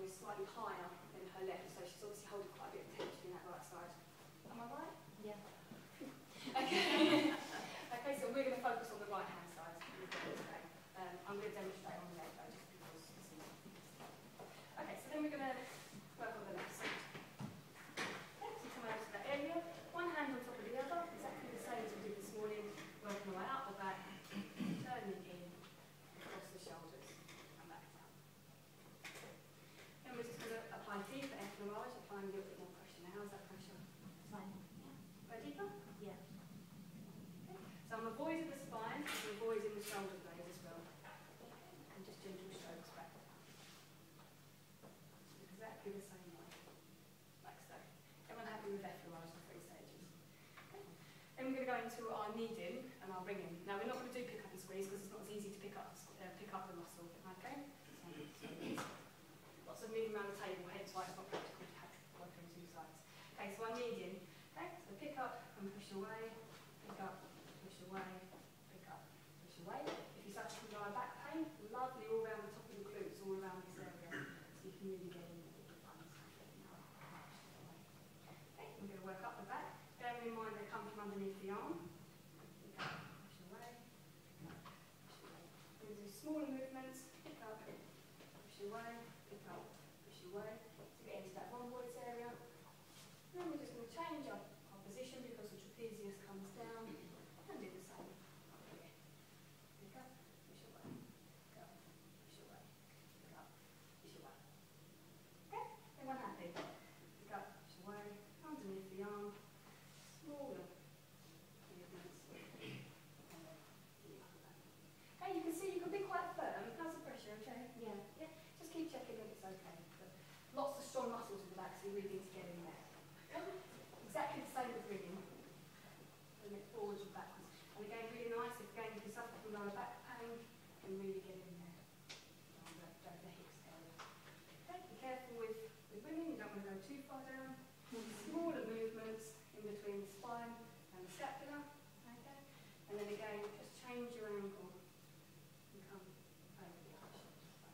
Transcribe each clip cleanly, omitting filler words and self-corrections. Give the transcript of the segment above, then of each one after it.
shoulder is slightly higher than her left, so she's obviously holding quite a bit of tension in that right side. Am I right? Yeah. Okay. Okay, so we're going to focus on the right hand side. Okay. I'm going to demonstrate on the left though, just because it's easy. Okay, so then we're going to work on the left side. Okay, so come over to that area. One hand on top of the other, exactly the same as we did this morning, working our way out the back, turning in, across the shoulders, and back down. Then we're just going to apply deeper effleurage, applying a little bit more pressure. Now, how's that pressure? Fine. Go deeper? Yeah. Okay. So I'm avoiding the spine, I'm avoiding the shoulder blade as well. And just gentle strokes back down. Exactly the same way, like so. Everyone happy with effleurage in 3 stages? Okay. Then we're going to go into our knead-in and our bring-in. Now we're not going to do pick-up and squeeze because it's not as easy to pick up the muscle, okay? So lots of moving around the table, hence why it's not practical to have to work on 2 sides. Okay, so our knead-in. Okay, so pick up and push away, pick up, push away, pick up, push away. If you suffer from lower back pain, lovely all around the top of the glutes, all around this area, so you can really get in with the buns. Okay, we're going to work up the back. Bearing in mind they come from underneath the arm. Pick up, push away, pick up, push away. We're going to do smaller movements. Pick up, push away, pick up, push away, to get into that rhomboids area. Then we're just going to change our position because the trapezius comes down and do the same. Okay. Pick up, push away, pick up, push away, pick up, push away. Okay, everyone happy? Pick up, push away, underneath the arm, smaller movements, and then the other way. Okay, you can see you can be quite firm. How's the pressure, okay? Yeah. Yeah, just keep checking that it's okay. But lots of strong muscles in the back, so you really need to get in there. Exactly the same with rigging. Bring it forwards and backwards. And again, really nice if you suffer from lower back pain, you can really get in there. Down the hips area. Okay, be careful with women, you don't want to go too far down. Smaller movements in between the spine and the scapula. Okay? And then again, just change your angle and come over the other shoulder, like so.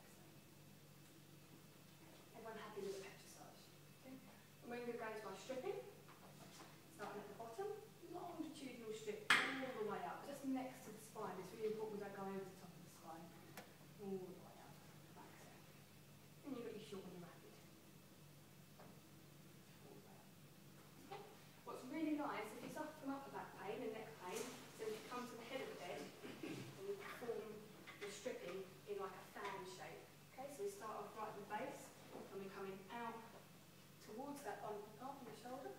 Everyone happy with the exercise? Okay? And we're going to go into our stripping. Starting at the bottom, longitudinal strip all the way up, just next to the spine. It's really important we don't go over the top of the spine. All the way up, like so. And you've got your short and your rapid. All the way up. Okay. What's really nice, if you suffer from upper back pain and neck pain, so if you come to the head of the bed, and you perform the stripping in like a fan shape. Okay, so we start off right at the base, and we're coming out towards that bumpy part on the shoulder.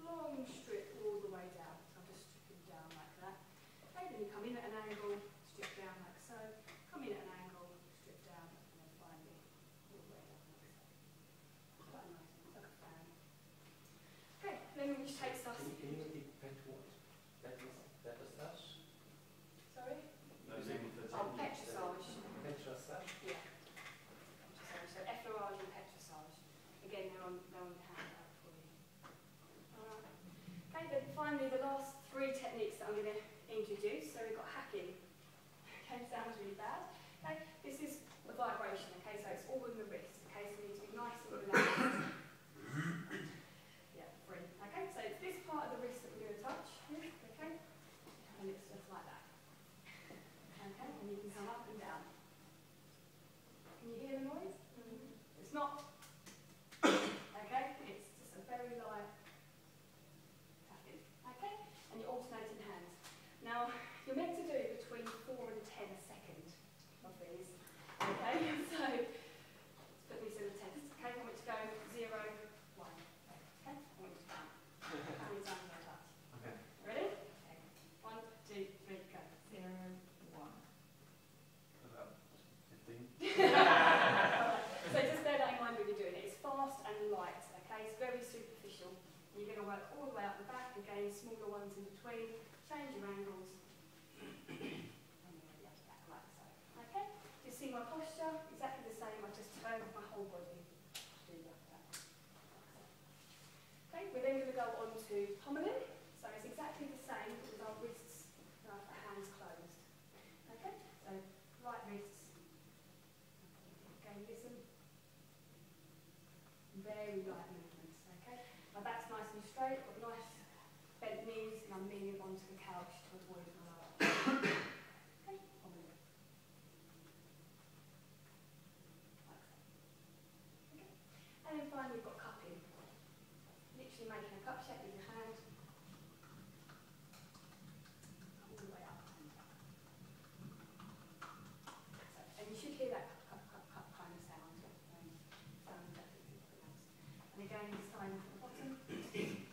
Long strip all the way down. So I'm just stripping down like that. Okay, then you come in at an angle, strip down like so. Come in at an angle, strip down, and then finally all the way down like so. Quite nice, it's like a fan. Okay, then which takes us. Can you repeat pet what? Petrosage? Sorry? No, oh, petrosage. Petrosage? Yeah. Petrosage. So effleurage and petrosage. Again, they're on the hand. Okay, then finally the last 3 techniques that I'm going to introduce. So we've got hacking. Okay, sounds really bad. Okay, this is the vibration. Okay, so it's all in the wrist. Okay, so you need to be nice and relaxed. Yeah, free. Okay, so it's this part of the wrist that we're going to touch. Okay, and it's just like that. Okay, and you can come up and down. Can you hear the noise? It's not. Okay, it's just a very light. Okay, and you're alternating hands. Now, you're meant to do between 4 and 10 a second of these. Okay, so let's put these in the test. Okay, I want you to go 0, 1. Okay, I want you to count. How many times I touch? Okay. Ready? Okay. 1, 2, 3, go. 0, 1. About 15. So just bear that in mind when you're doing it. It's fast and light. Okay, it's very superficial. You're going to work all the way up the back, again, smaller ones in between, change your angles, and then the other back like so. Okay? Do you see my posture? Exactly the same, I just turn my whole body to do the other back. Okay, we're then going to go on to pommeling. So it's exactly the same, but with our wrists and our hands closed. Okay? So light wrists. Okay, listen. very light movements, okay? My back's nice and straight, got nice bent knees, and I'm leaning onto the couch to avoid my lower back. Okay, 1 minute. Like so. Okay. And then finally you've got cupping. Literally making a cup shape with your hand. All the way up. So, and you should hear that cup kind of sound. Sound definitely pronounced. And again, this time from the bottom. Okay,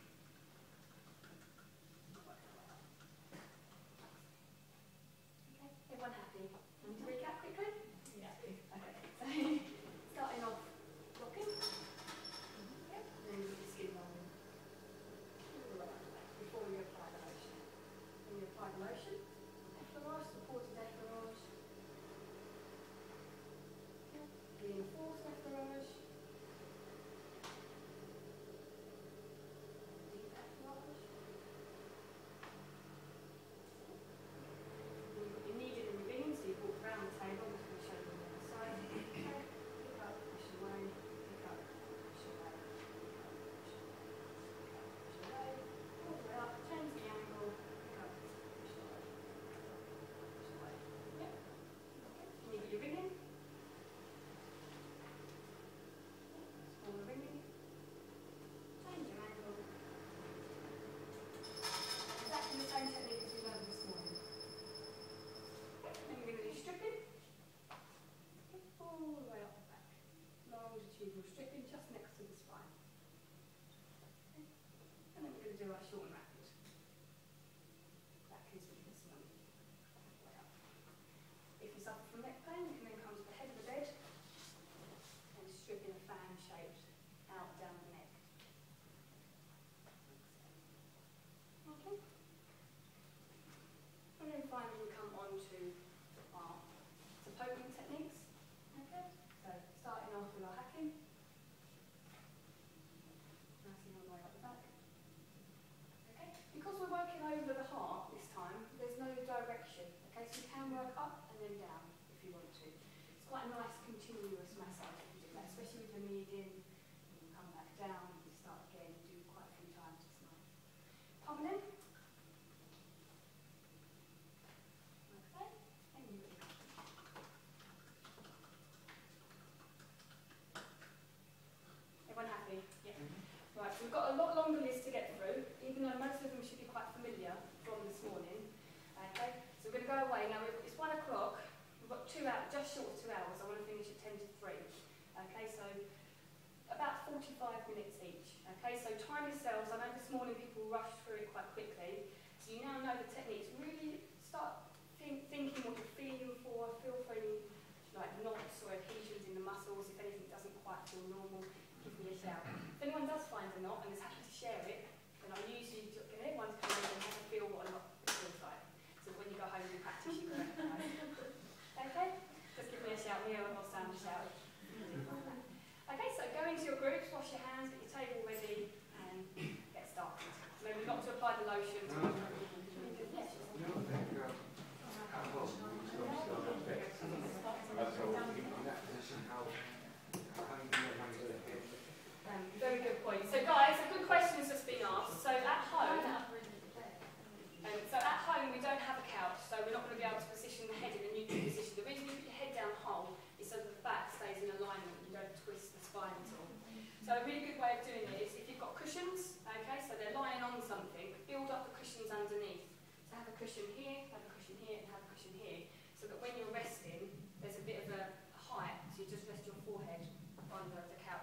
everyone happy? Want to recap quickly? Yeah. Okay, so starting off rocking. Yep. And then your skin rolling. All the way up the back before you apply the lotion. When you apply the lotion, effleurage, supported effleurage. Reinforced effleurage. Deep effleurage. You've got your kneaded and revealing, so you've walked around the table. I'm just going to show you on the other side. Okay. Pick up, push away, pick up, push away, pick up, push away, pick up, push away. All the way up, change the angle, pick up, push away, push away. Yep. Okay. And you've got your ringing. Smaller ringing. Change your angle. Exactly the same technique as we learned this morning. Then we're going to do stripping. All the way up the back. Longitudinal stripping just next to the spine. Okay. And then we're going to do our short and rapid. Exactly as we did this morning. All the way up. If you suffer from neck pain, you can then come to the head of the bed and strip in a fan shape out down the neck. Okay. And then finally we come on to our poking techniques. Okay. So starting off with our hacking. Nicely all the way up the back. Okay. Because we're working over the heart this time, there's no direction. Okay, so you can work up and then down if you want to. It's quite a nice continuous massage if you do that, especially with the knee in. You can come back down, you start again, do quite a few times. It's nice. Pump in. Okay. And you can come. Everyone happy? Yeah. Right, so we've got a lot longer list to get through, even though most of them should be quite familiar from this morning. Okay, so we're going to go away. Now, it's 1 o'clock. We've got 2 hours, just short of 2 hours. I want to finish at 10 to 3. Okay, so about 45 minutes each. Okay, so time yourselves. I know this morning people rushed through it quite quickly. So you now know the techniques. Really start thinking what you're feeling for. Feel free, like knots or adhesions in the muscles. If anything doesn't quite feel normal, give me a shout. If anyone does find a knot and is happy to share it, then I usually get everyone to come over and have a feel what a knot feels like. So when you go home and practice, you can recognise it. Okay? Just give me a shout, me or Sam a shout. Okay, so go into your groups, wash your hands, get your table ready, and get started. Maybe not to apply the lotion. Yes. Very good point. So guys, a good question has just been asked. So at home, we don't have a couch, so we're not going to be able to position the head in a neutral position. The reason you put your head down whole is so that the back stays in alignment and you don't twist the spine at all. So a really good way of doing it is